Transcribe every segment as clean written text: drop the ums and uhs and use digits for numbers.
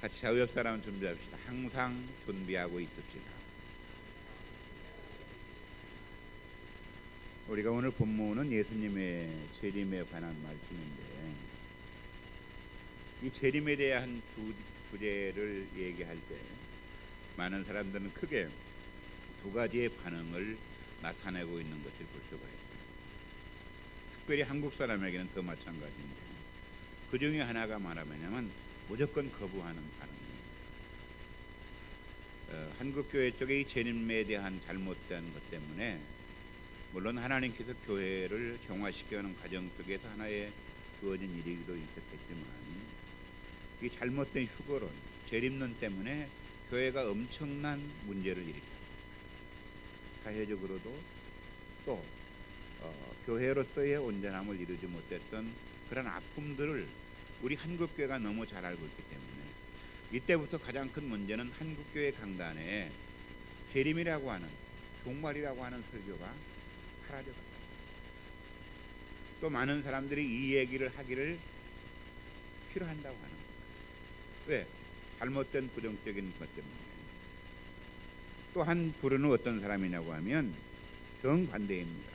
같이 좌우옆 사람 준비합시다. 항상 준비하고 있읍시다. 우리가 오늘 본문은 예수님의 재림에 관한 말씀인데, 이 재림에 대한 주제를 얘기할 때 많은 사람들은 크게 두 가지의 반응을 나타내고 있는 것을 볼 수가 있어요. 특별히 한국 사람에게는 더 마찬가지인데, 그 중에 하나가 뭐냐면 무조건 거부하는 반응입니다. 한국 교회 쪽의 이 재림에 대한 잘못된 것 때문에 물론 하나님께서 교회를 정화시켜가는 과정 속에서 하나의 주어진 일이기도 있었겠지만, 이 잘못된 휴거론, 재림론 때문에 교회가 엄청난 문제를 일으켰습니다. 사회적으로도 또 교회로서의 온전함을 이루지 못했던 그런 아픔들을 우리 한국교회가 너무 잘 알고 있기 때문에, 이때부터 가장 큰 문제는 한국교회 강단에 재림이라고 하는, 종말이라고 하는 설교가 사라져갔다. 또 많은 사람들이 이 얘기를 하기를 싫어한다고 하는 거예요. 왜? 잘못된 부정적인 것 때문에. 또 한 부류는 어떤 사람이냐고 하면 정반대입니다.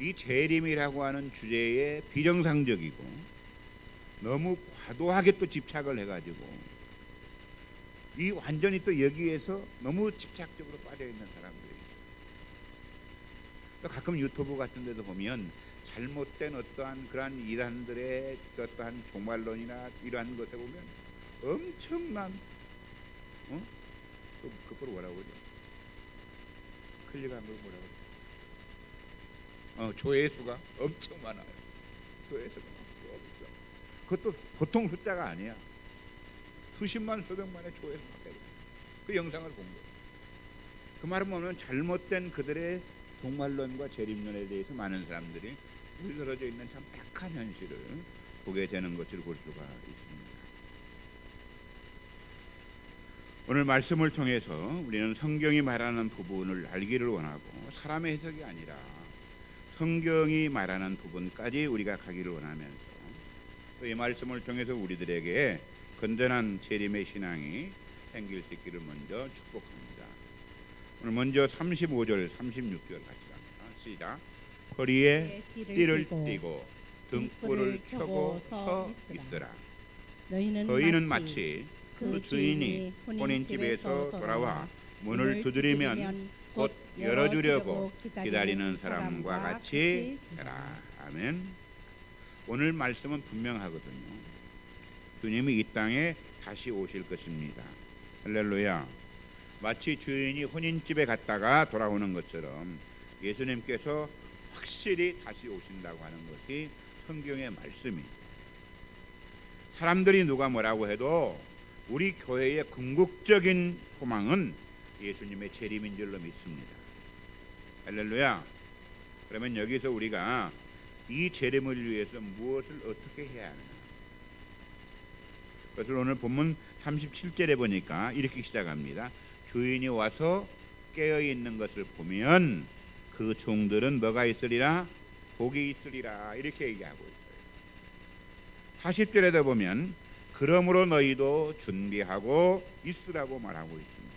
이 재림이라고 하는 주제에 비정상적이고 너무 과도하게 또 집착을 해가지고 이 완전히 또 여기에서 너무 집착적으로 빠져있는 사람들이 있어요. 또 가끔 유튜브 같은 데도 보면 잘못된 어떠한 그러한 이단들의 어떠한 종말론이나 이러한 것에 보면 엄청난 그걸 뭐라고 그러죠? 클릭한 걸 뭐라고 그러죠? 조회수가 엄청 많아요. 조회수가 엄청. 그것도 보통 숫자가 아니야. 수십만 수백만의 조회수가 돼요. 그 영상을 본 거예요. 그 말은 뭐냐면 잘못된 그들의 종말론과 재림론에 대해서 많은 사람들이 물들어져 있는 참 딱한 현실을 보게 되는 것을 볼 수가 있습니다. 오늘 말씀을 통해서 우리는 성경이 말하는 부분을 알기를 원하고, 사람의 해석이 아니라 성경이 말하는 부분까지 우리가 가기를 원하면서, 또 이 말씀을 통해서 우리들에게 건전한 재림의 신앙이 생길 수 있기를 먼저 축복합니다. 오늘 먼저 35절 36절 같이 갑니다. 시작. 허리에 띠를 띠고 등불을 켜고 서 있으라. 너희는 마치 그 주인이 혼인집에서 돌아와 문을 두드리면 곧 열어주려고 기다리는 사람과 같이 해라. 아멘. 오늘 말씀은 분명하거든요. 주님이 이 땅에 다시 오실 것입니다. 할렐루야. 마치 주인이 혼인집에 갔다가 돌아오는 것처럼 예수님께서 확실히 다시 오신다고 하는 것이 성경의 말씀입니다. 사람들이 누가 뭐라고 해도 우리 교회의 궁극적인 소망은 예수님의 재림인 줄로 믿습니다. 할렐루야. 그러면 여기서 우리가 이 재림을 위해서 무엇을 어떻게 해야 하느냐, 그것을 오늘 본문 37절에 보니까 이렇게 시작합니다. 주인이 와서 깨어있는 것을 보면 그 종들은 뭐가 있으리라? 복이 있으리라. 이렇게 얘기하고 있어요. 40절에도 보면 그러므로 너희도 준비하고 있으라고 말하고 있습니다.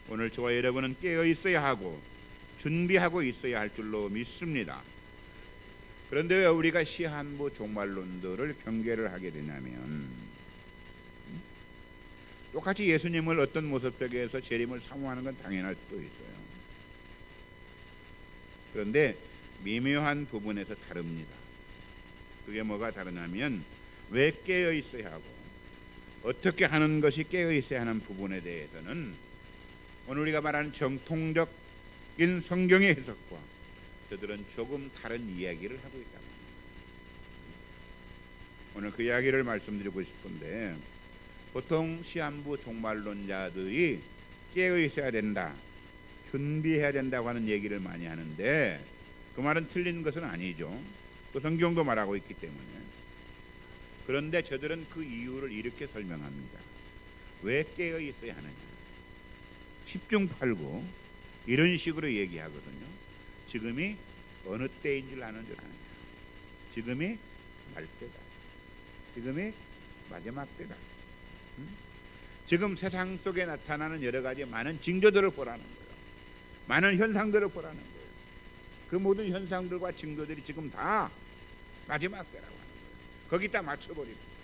오늘 저와 여러분은 깨어 있어야 하고 준비하고 있어야 할 줄로 믿습니다. 그런데 왜 우리가 시한부 종말론들을 경계를 하게 되냐면, 똑같이 예수님을 어떤 모습 속에서 재림을 사모하는 건 당연할 수도 있어요. 그런데 미묘한 부분에서 다릅니다. 그게 뭐가 다르냐면, 왜 깨어 있어야 하고 어떻게 하는 것이 깨어 있어야 하는 부분에 대해서는 오늘 우리가 말하는 정통적인 성경의 해석과 저들은 조금 다른 이야기를 하고 있다. 오늘 그 이야기를 말씀드리고 싶은데, 보통 시한부 종말론자들이 깨어 있어야 된다, 준비해야 된다고 하는 얘기를 많이 하는데, 그 말은 틀린 것은 아니죠. 또 성경도 말하고 있기 때문에. 그런데 저들은 그 이유를 이렇게 설명합니다. 왜 깨어 있어야 하느냐. 10중 8구 이런 식으로 얘기하거든요. 지금이 어느 때인 줄 아는 줄 아느냐. 지금이 말 때다. 지금이 마지막 때다. 지금 세상 속에 나타나는 여러 가지 많은 징조들을 보라는 거예요. 많은 현상들을 보라는 거예요. 그 모든 현상들과 징조들이 지금 다 마지막 때라고 하는 거예요. 거기다 맞춰버리는 거예요.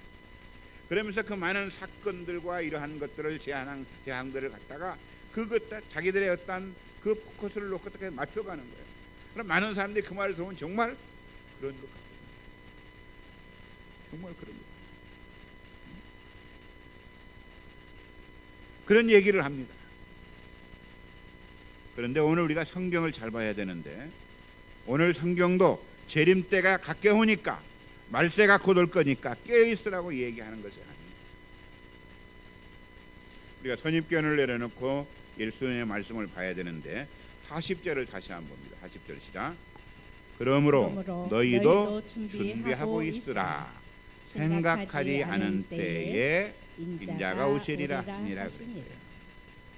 그러면서 그 많은 사건들과 이러한 것들을 재앙들을 갖다가 그것 자기들의 어떤 그 포커스를 놓고 어떻게 맞춰가는 거예요. 그럼 많은 사람들이 그 말을 들으면 정말 그런 것 같아요. 정말 그런 것 같아요. 그런 얘기를 합니다. 그런데 오늘 우리가 성경을 잘 봐야 되는데 오늘 성경도 재림 때가 가까우니까 말세가 곧 올 거니까 깨어있으라고 얘기하는 것이 아닙니다. 우리가 선입견을 내려놓고 예수님의 말씀을 봐야 되는데 40절을 다시 한번 봅니다. 40절 시작. 그러므로 너희도 준비하고 있으라. 생각하지 않은 때에 인자가 오시리라 하니라 그랬어요.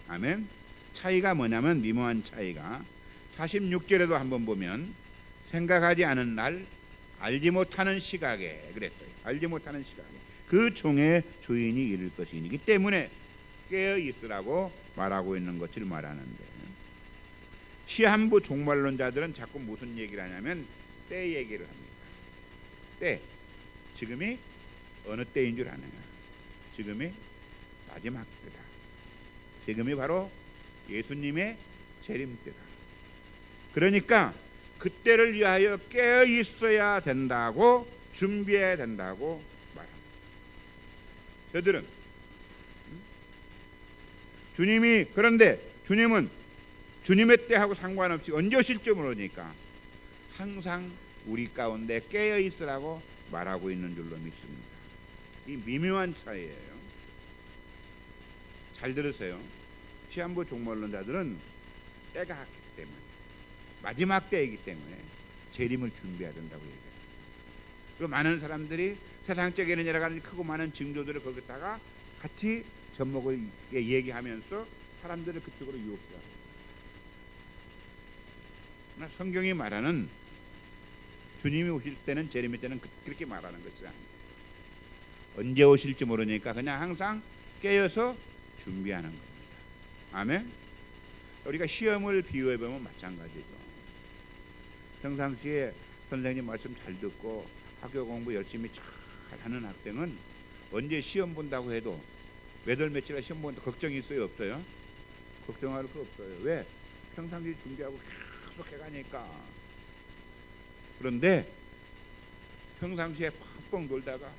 아멘. 차이가 뭐냐면 미묘한 차이가 46절에도 한번 보면 생각하지 않은 날 알지 못하는 시각에 그랬어요. 알지 못하는 시각에 그 종의 주인이 이를 것이기 때문에 깨어 있으라고 말하고 있는 것을 말하는데 시한부 종말론자들은 자꾸 무슨 얘기를 하냐면 때 얘기를 합니다. 때. 지금이 어느 때인 줄 아느냐? 지금이 마지막 때다. 지금이 바로 예수님의 재림 때다. 그러니까 그때를 위하여 깨어 있어야 된다고 준비해야 된다고 말합니다. 저들은 주님이 그런데 주님은 주님의 때하고 상관없이 언제 오실지 모르니까 항상 우리 가운데 깨어 있으라고 말하고 있는 줄로 믿습니다. 이 미묘한 차이예요. 잘 들으세요. 시한부 종말론자들은 때가 왔기 때문에 마지막 때이기 때문에 재림을 준비해야 된다고 얘기해요. 그리고 많은 사람들이 세상적에는 여러 가지 크고 많은 징조들을 거기다가 같이 접목을 얘기하면서 사람들을 그쪽으로 유혹해요. 그러나 성경이 말하는 주님이 오실 때는 재림의 때는 그렇게 말하는 것이 아닙니다. 언제 오실지 모르니까 그냥 항상 깨어서 준비하는 겁니다. 아멘. 우리가 시험을 비유해 보면 마찬가지죠. 평상시에 선생님 말씀 잘 듣고 학교 공부 열심히 잘 하는 학생은 언제 시험 본다고 해도 몇 월 며칠에 시험 본다고 걱정이 있어요? 없어요? 걱정할 거 없어요. 왜? 평상시 준비하고 계속 해가니까. 그런데 평상시에 팍뻥 놀다가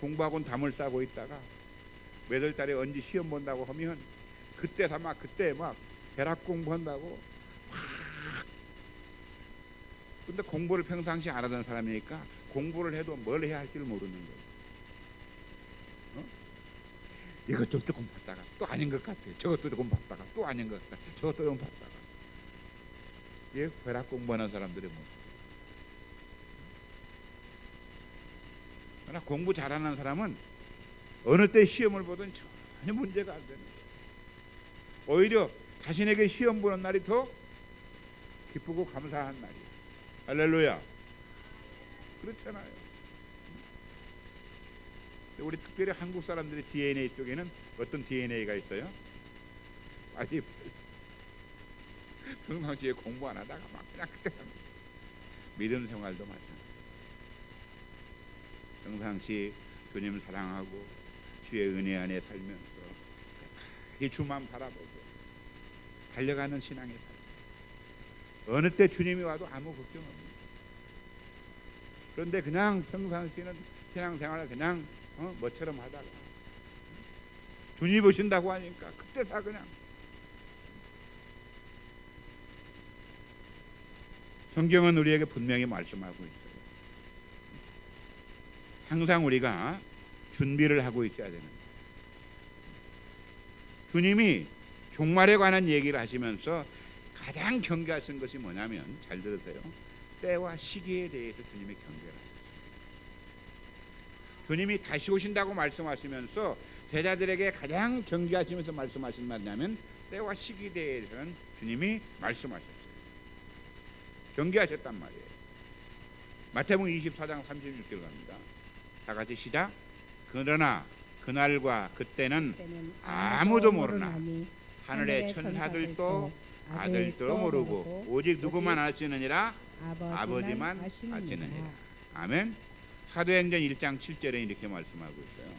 공부학원 담을 싸고 있다가 몇 월 달에 언제 시험 본다고 하면 그때 막 대학 공부한다고 근데 공부를 평상시에 안 하던 사람이니까 공부를 해도 뭘 해야 할지를 모르는 거예요. 이것 좀 조금 봤다가 또 아닌 것 같아. 저것도 조금 봤다가 또 아닌 것 같아. 저것도 좀 봤다가. 이게 대학 공부하는 사람들의 모습. 그러나 공부 잘하는 사람은 어느 때 시험을 보든 전혀 문제가 안 되는 거예요. 오히려 자신에게 시험 보는 날이 더 기쁘고 감사한 날이에요. 할렐루야. 그렇잖아요. 우리 특별히 한국 사람들의 DNA 쪽에는 어떤 DNA가 있어요? 아니 평상시에 공부 안 하다가 막 그냥 그때 믿음 생활도 마찬가지. 평상시 주님 사랑하고 주의 은혜 안에 살면서 이 주만 바라보고 달려가는 신앙의 삶. 어느 때 주님이 와도 아무 걱정 없는. 그런데 그냥 평상시에는 신앙생활을 그냥 뭐처럼 하다가 주님 보신다고 하니까 그때 다 그냥. 성경은 우리에게 분명히 말씀하고 있어요. 항상 우리가 준비를 하고 있어야 되는 거예요. 주님이 종말에 관한 얘기를 하시면서 가장 경계하신 것이 뭐냐면 잘 들으세요. 때와 시기에 대해서 주님이 경계를 하셨어요. 주님이 다시 오신다고 말씀하시면서 제자들에게 가장 경계하시면서 말씀하신 말이냐면 때와 시기에 대해서는 주님이 말씀하셨어요. 경계하셨단 말이에요. 마태복음 24장 36절 갑니다. 다 같이 시작. 그러나 그날과 그때는 때는 아무도 모르나 모르나니 하늘의 천사들도 아들도 모르고 오직 누구만 아시느니라 아버지만 아시느니라. 아멘. 사도행전 1장 7절에 이렇게 말씀하고 있어요.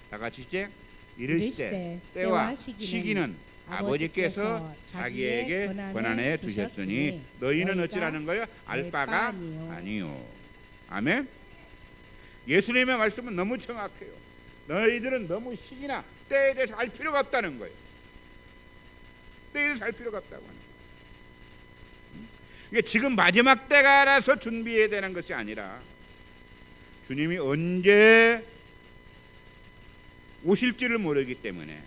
다 같이 시작. 이르시되 때와 시기는 아버지께서 자기에게 권한해 두셨으니 너희는 어찌라는 거요? 알 바가 아니요. 아멘. 예수님의 말씀은 너무 정확해요. 너희들은 너무 시기나 때에 대해서 알 필요가 없다는 거예요. 때에 대해서 알 필요가 없다고 하는 거예요. 이게 지금 마지막 때가라서 준비해야 되는 것이 아니라 주님이 언제 오실지를 모르기 때문에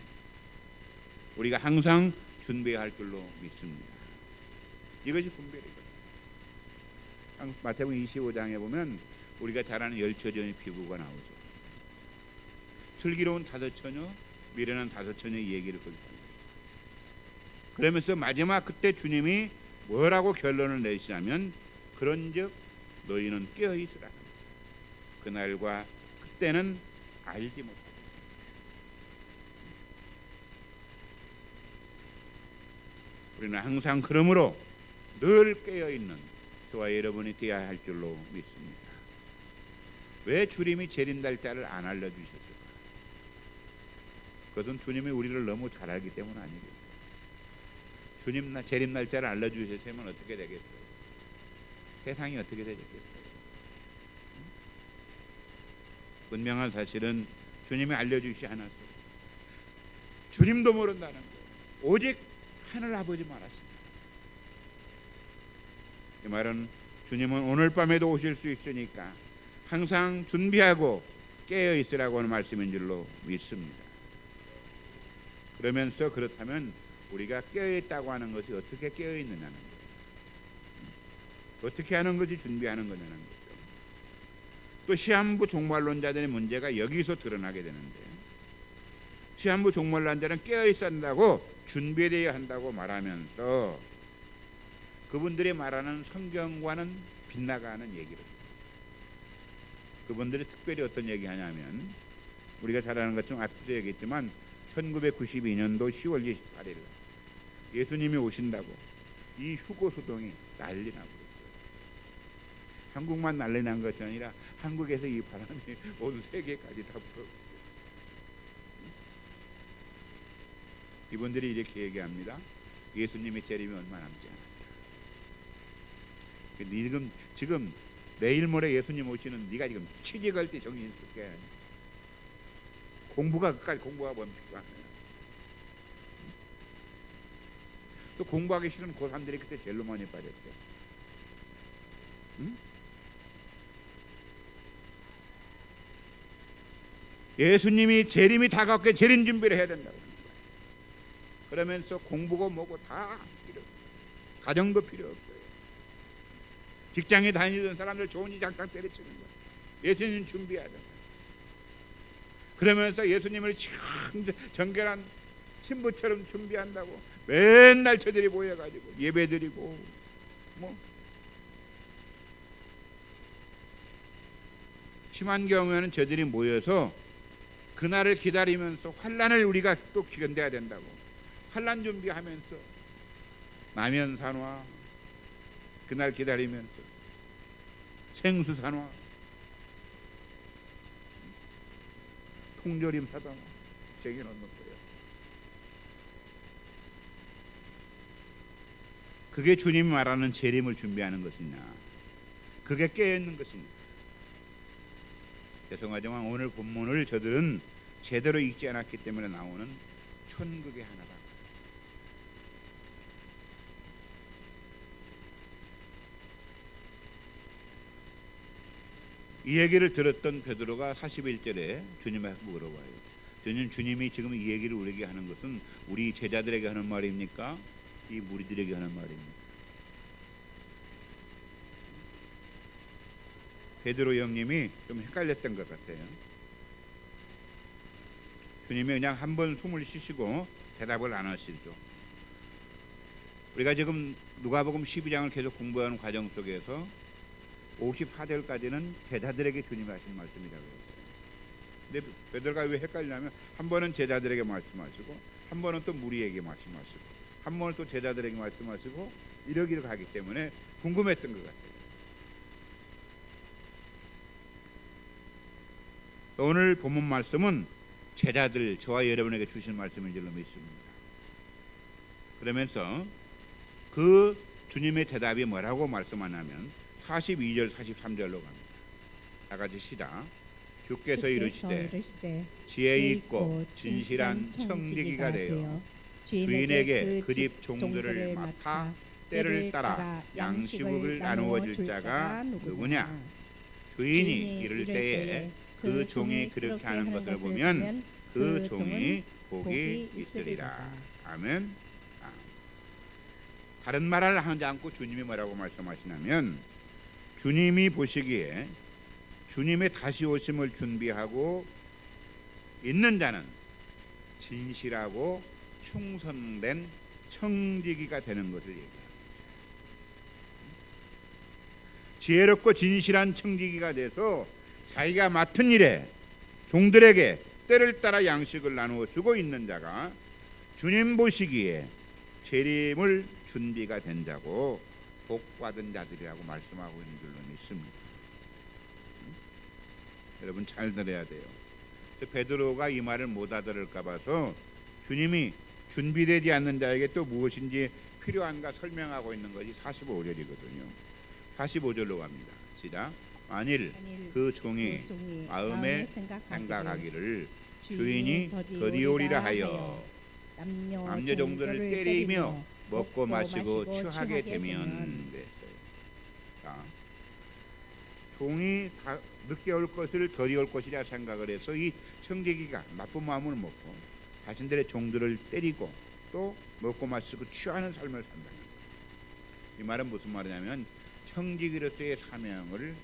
우리가 항상 준비해야 할 줄로 믿습니다. 이것이 분별이거든요. 마태복음 25장에 보면 우리가 잘 아는 열처녀의 비유가 나오죠. 슬기로운 다섯 처녀, 미련한 다섯 처녀의 얘기를 거기서 합니다. 그러면서 마지막 그때 주님이 뭐라고 결론을 내시냐면 그런즉 너희는 깨어 있으라. 그날과 그때는 알지 못하고 우리는 항상 그러므로 늘 깨어 있는 저와 여러분이 되어야 할 줄로 믿습니다. 왜 주님이 재림날짜를 안 알려주셨을까? 그것은 주님이 우리를 너무 잘 알기 때문 아니겠어요. 주님 재림날짜를 알려주셨으면 어떻게 되겠어요? 세상이 어떻게 되겠어요? 분명한 사실은 주님이 알려주시지 않았어요. 주님도 모른다는 거예요. 오직 하늘 아버지만 아십니다. 이 말은 주님은 오늘 밤에도 오실 수 있으니까 항상 준비하고 깨어 있으라고 하는 말씀인 줄로 믿습니다. 그러면서 그렇다면 우리가 깨어 있다고 하는 것이 어떻게 깨어 있느냐는 거예요. 어떻게 하는 것이 준비하는 거냐는 거죠. 또 시한부 종말론자들의 문제가 여기서 드러나게 되는데 시한부 종말론자는 깨어 있어야 한다고 준비되어야 한다고 말하면서 그분들이 말하는 성경과는 빗나가는 얘기를 그분들이 특별히 어떤 얘기하냐면 우리가 잘 아는 것처럼 앞서 얘기했지만 1992년도 10월 28일 예수님이 오신다고 이 휴고소동이 난리 나고 있어요. 한국만 난리 난 것이 아니라 한국에서 이 바람이 온 세계까지 다 불어오고 이분들이 이렇게 얘기합니다. 예수님의 재림이 얼마 남지 않았다. 지금 내일 모레 예수님 오시는 네가 지금 취직할 때 정신 있을게. 공부가 끝까지 공부가 뭡니까? 또 공부하기 싫은 고3들이 그때 제일로 많이 빠졌대. 응? 예수님이 재림이 다가왔기에 재림 준비를 해야 된다고 하는 거야. 그러면서 공부고 뭐고 다 필요 없어요. 가정도 필요 없어요. 직장에 다니던 사람들 좋은 이장탕 때려치는 거야. 예수님 준비해야 된다. 그러면서 예수님을 정결한 신부처럼 준비한다고 맨날 저들이 모여가지고 예배드리고 뭐 심한 경우에는 저들이 모여서 그날을 기다리면서 환란을 우리가 또 견뎌야 된다고 환란 준비하면서 남연산화 그날 기다리면서 생수산화 통조림 사다 쟁여놓는 거예요. 그게 주님이 말하는 재림을 준비하는 것이냐, 그게 깨어있는 것이냐. 죄송하지만 오늘 본문을 저들은 제대로 읽지 않았기 때문에 나오는 천국의 하나다. 이 얘기를 들었던 베드로가 41절에 주님한테 물어봐요. 주님이 지금 이 얘기를 우리에게 하는 것은 우리 제자들에게 하는 말입니까? 이 무리들에게 하는 말입니까? 베드로 형님이 좀 헷갈렸던 것 같아요. 주님이 그냥 한번 숨을 쉬시고 대답을 안 하시죠. 우리가 지금 누가복음 12장을 계속 공부하는 과정 속에서 54절까지는 제자들에게 주님이 하신 말씀이라고 했어요. 근데 베드로가 왜 헷갈리냐면 한 번은 제자들에게 말씀하시고 한 번은 또 무리에게 말씀하시고 한 번은 또 제자들에게 말씀하시고 이러기를 가기 때문에 궁금했던 것 같아요. 오늘 본문 말씀은 제자들 저와 여러분에게 주신 말씀인 줄로 믿습니다. 그러면서 그 주님의 대답이 뭐라고 말씀하냐면 42절 43절로 갑니다. 다 같이 시작. 주께서 이르시되 지혜 있고 진실한 청지기가 되어 주인에게 그 집 종들을 맡아 때를 따라 양식을 나누어 줄 자가 누구냐? 주인이 이를 때에 그 종이 그렇게 하는 것을 보면 그 종이 복이 있으리라. 아멘. 다른 말을 하지 않고 주님이 뭐라고 말씀하시냐면 주님이 보시기에 주님의 다시 오심을 준비하고 있는 자는 진실하고 충성된 청지기가 되는 것을 얘기합니다. 지혜롭고 진실한 청지기가 돼서 자기가 맡은 일에 종들에게 때를 따라 양식을 나누어 주고 있는 자가 주님 보시기에 재림을 준비가 된 자고 복받은 자들이라고 말씀하고 있는 줄로 믿습니다. 여러분 잘 들어야 돼요. 베드로가 이 말을 못 알아들을까 봐서 주님이 준비되지 않는 자에게 또 무엇인지 필요한가 설명하고 있는 것이 45절이거든요. 45절로 갑니다. 시작. 만일 그 종이 마음에 생각하기를 주인이 더디오리라 하여 남녀 종들을 때리며 먹고 마시고 취하게 되면 됐어요. 자, 종이 늦게 올 것을 더디 올 것이라 생각을 해서 이 청지기가 나쁜 마음을 먹고 자신들의 종들을 때리고 또 먹고 마시고 취하는 삶을 산다는 거예요. 이 말은 무슨 말이냐면 청지기로서의 사명을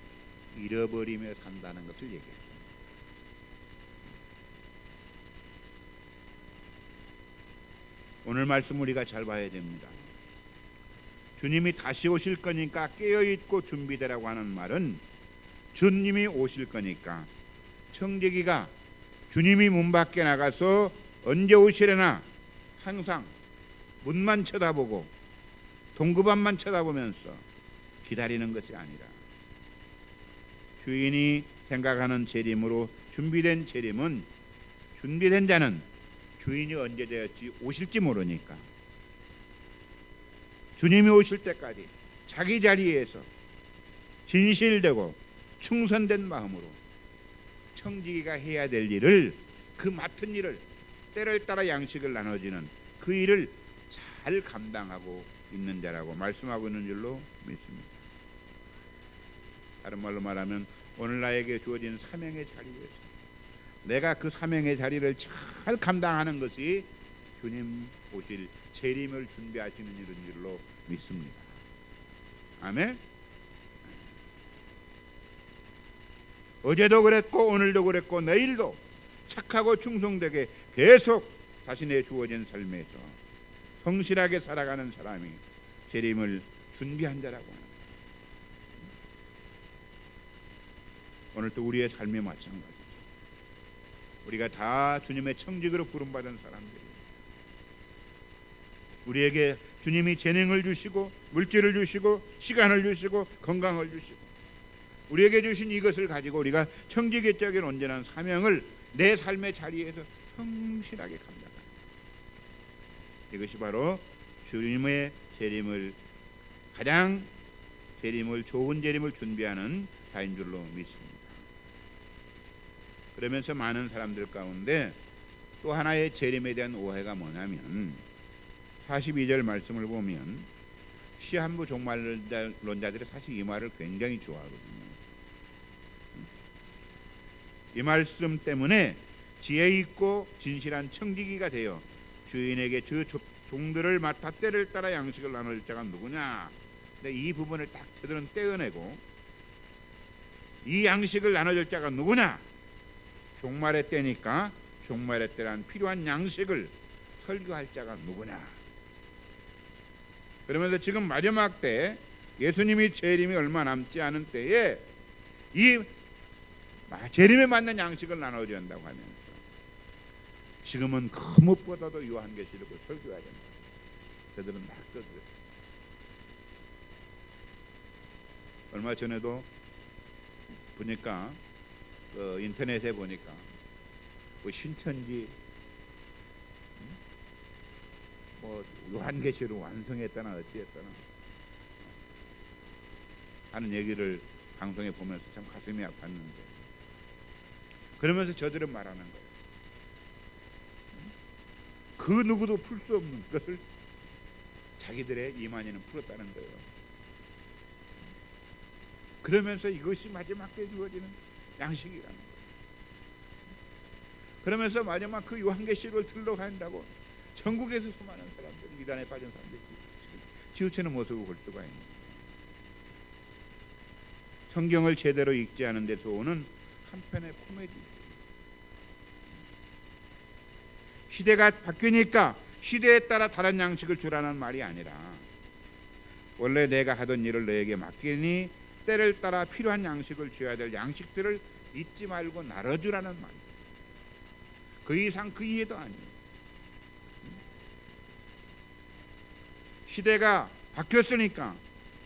잃어버리며 산다는 것을 얘기해요. 오늘 말씀 우리가 잘 봐야 됩니다. 주님이 다시 오실 거니까 깨어있고 준비되라고 하는 말은 주님이 오실 거니까 청지기가 주님이 문 밖에 나가서 언제 오시려나 항상 문만 쳐다보고 동급안만 쳐다보면서 기다리는 것이 아니라 주인이 생각하는 재림으로 준비된 재림은 준비된 자는 주인이 언제 되었지 오실지 모르니까 주님이 오실 때까지 자기 자리에서 진실되고 충성된 마음으로 청지기가 해야 될 일을 그 맡은 일을 때를 따라 양식을 나눠주는 그 일을 잘 감당하고 있는 자라고 말씀하고 있는 줄로 믿습니다. 다른 말로 말하면 오늘 나에게 주어진 사명의 자리에서 내가 그 사명의 자리를 잘 감당하는 것이 주님 오실 재림을 준비하시는 일인 줄로 믿습니다. 아멘. 어제도 그랬고 오늘도 그랬고 내일도 착하고 충성되게 계속 자신의 주어진 삶에서 성실하게 살아가는 사람이 재림을 준비한 자라고 합니다. 오늘도 우리의 삶이 마찬가지죠. 우리가 다 주님의 청직으로 부름받은 사람들이에요. 우리에게 주님이 재능을 주시고 물질을 주시고 시간을 주시고 건강을 주시고 우리에게 주신 이것을 가지고 우리가 청지기적인 온전한 사명을 내 삶의 자리에서 성실하게 감당합니다. 이것이 바로 주님의 재림을 가장 좋은 재림을 준비하는 자인 줄로 믿습니다. 그러면서 많은 사람들 가운데 또 하나의 재림에 대한 오해가 뭐냐면 42절 말씀을 보면 시한부 종말론자들이 사실 이 말을 굉장히 좋아하거든요. 이 말씀 때문에 지혜 있고 진실한 청지기가 되어 주인에게 그 종들을 맡아 때를 따라 양식을 나눌 자가 누구냐. 근데 이 부분을 딱 저들은 떼어내고 이 양식을 나눠줄 자가 누구냐. 종말의 때니까 종말의 때란 필요한 양식을 설교할 자가 누구냐. 그러면서 지금 마지막 때 예수님이 재림이 얼마 남지 않은 때에 이 재림에 맞는 양식을 나눠줘야 한다고 하면서 지금은 그 무엇보다도 요한계시록을 설교해야 된다. 저들은 낚아들었어요. 얼마 전에도 보니까 인터넷에 보니까 신천지 요한계시록 완성했다나 어찌했다나 하는 얘기를 방송에 보면서 참 가슴이 아팠는데, 그러면서 저들은 말하는 거예요. 그 누구도 풀 수 없는 것을 자기들의 이만희는 풀었다는 거예요. 그러면서 이것이 마지막 때 주어지는 양식이라는 거예요. 그러면서 마지막 그 요한계시록을 들러간다고 전국에서 수많은 사람들이, 이단에 빠진 사람들이 치우치는 모습을 볼 수가 있는 거예요. 성경을 제대로 읽지 않은 데서 오는 한편의 코미디. 시대가 바뀌니까 시대에 따라 다른 양식을 주라는 말이 아니라, 원래 내가 하던 일을 너에게 맡기니 때를 따라 필요한 양식을 줘야 될 양식들을 잊지 말고 나눠주라는 말이에요. 그 이상 그 이해도 아니에요. 시대가 바뀌었으니까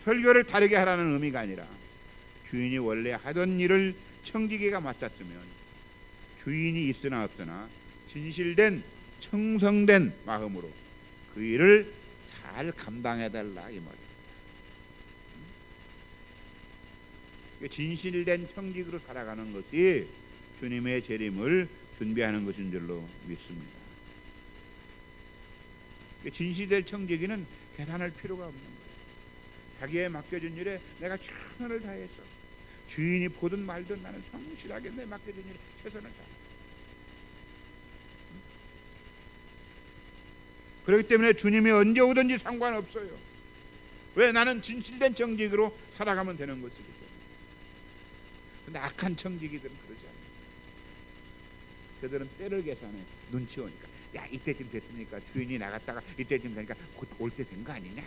설교를 다르게 하라는 의미가 아니라, 주인이 원래 하던 일을 청지기가 맡았으면 주인이 있으나 없으나 진실된 청성된 마음으로 그 일을 잘 감당해달라 이 말이에요. 진실된 청직으로 살아가는 것이 주님의 재림을 준비하는 것인 줄로 믿습니다. 진실된 청지기는 계산할 필요가 없는 거예요. 자기의 맡겨진 일에 내가 최선을 다했어. 주인이 보든 말든 나는 성실하게 내 맡겨진 일에 최선을 다했어. 그렇기 때문에 주님이 언제 오든지 상관없어요. 왜? 나는 진실된 청직으로 살아가면 되는 것이기 때문에. 근데 악한 청지기들은 그러지 않아요. 그들은 때를 계산해. 눈치 오니까, 야 이때쯤 됐으니까 주인이 나갔다가 이때쯤 되니까 곧 올 때 된 거 아니냐?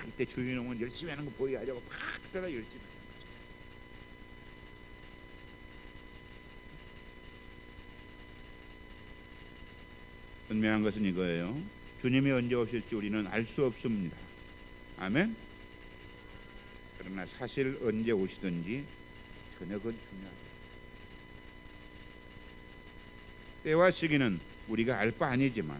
이때 주인 오면 열심히 하는 거 보여야지 하고 팍 때가 열심히 하는 거죠. 분명한 것은 이거예요. 주님이 언제 오실지 우리는 알 수 없습니다. 아멘. 그러나 사실 언제 오시든지 전혀 그건 중요하다. 때와 시기는 우리가 알 바 아니지만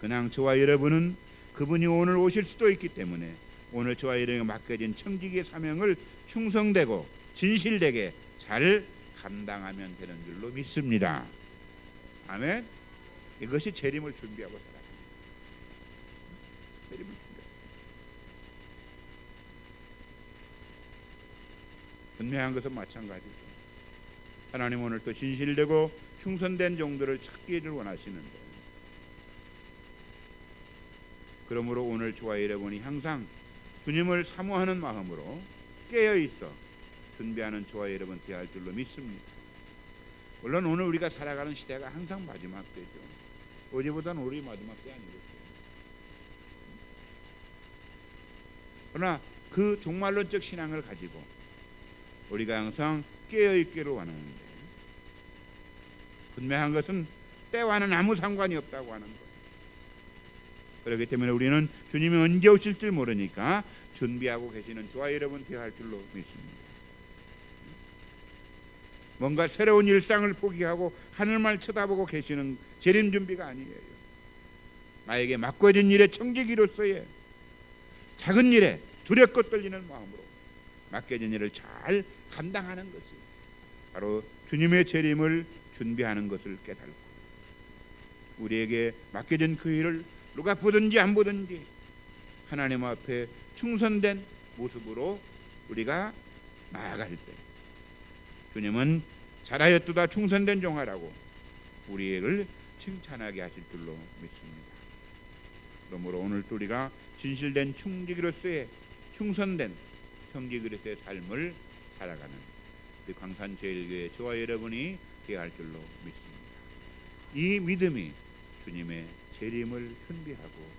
그냥 저와 여러분은 그분이 오늘 오실 수도 있기 때문에 오늘 저와 여러분에게 맡겨진 청지기의 사명을 충성되고 진실되게 잘 감당하면 되는 줄로 믿습니다. 아멘. 이것이 재림을 준비하고 살아갑니다. 재림을 준비하고. 분명한 것은 마찬가지죠. 하나님 오늘 또 진실되고 충성된 종들을 찾기를 원하시는데, 그러므로 오늘 저와 여러분이 항상 주님을 사모하는 마음으로 깨어있어 준비하는 저와 여러분 되어야 할 줄로 믿습니다. 물론 오늘 우리가 살아가는 시대가 항상 마지막 때죠. 어제보다는 우리 마지막 때 아니겠어요. 그러나 그 종말론적 신앙을 가지고 우리가 항상 깨어있기를 원하는데, 분명한 것은 때와는 아무 상관이 없다고 하는 것. 그렇기 때문에 우리는 주님이 언제 오실지 모르니까 준비하고 계시는 저와 여러분 되어야 할 줄로 믿습니다. 뭔가 새로운 일상을 포기하고 하늘만 쳐다보고 계시는 재림 준비가 아니에요. 나에게 맡겨진 일의 청지기로서의 작은 일에 두렵고 떨리는 마음으로 맡겨진 일을 잘 감당하는 것이 바로 주님의 재림을 준비하는 것을 깨달고, 우리에게 맡겨진 그 일을 누가 보든지 안 보든지 하나님 앞에 충성된 모습으로 우리가 나아갈 때 주님은 잘하였도다 충성된 종아라고 우리를 칭찬하게 하실 줄로 믿습니다. 그러므로 오늘도 우리가 진실된 청지기로서의 충성된 청지기로서의 삶을 살아가는 우리 광산제일교회 저와 여러분이 되어야 할 줄로 믿습니다. 이 믿음이 주님의 재림을 준비하고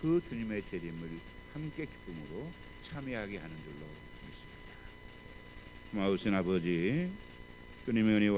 그 주님의 재림을 함께 기쁨으로 참여하게 하는 줄로 믿습니다. 고마우신 아버지, 주님의 은혜와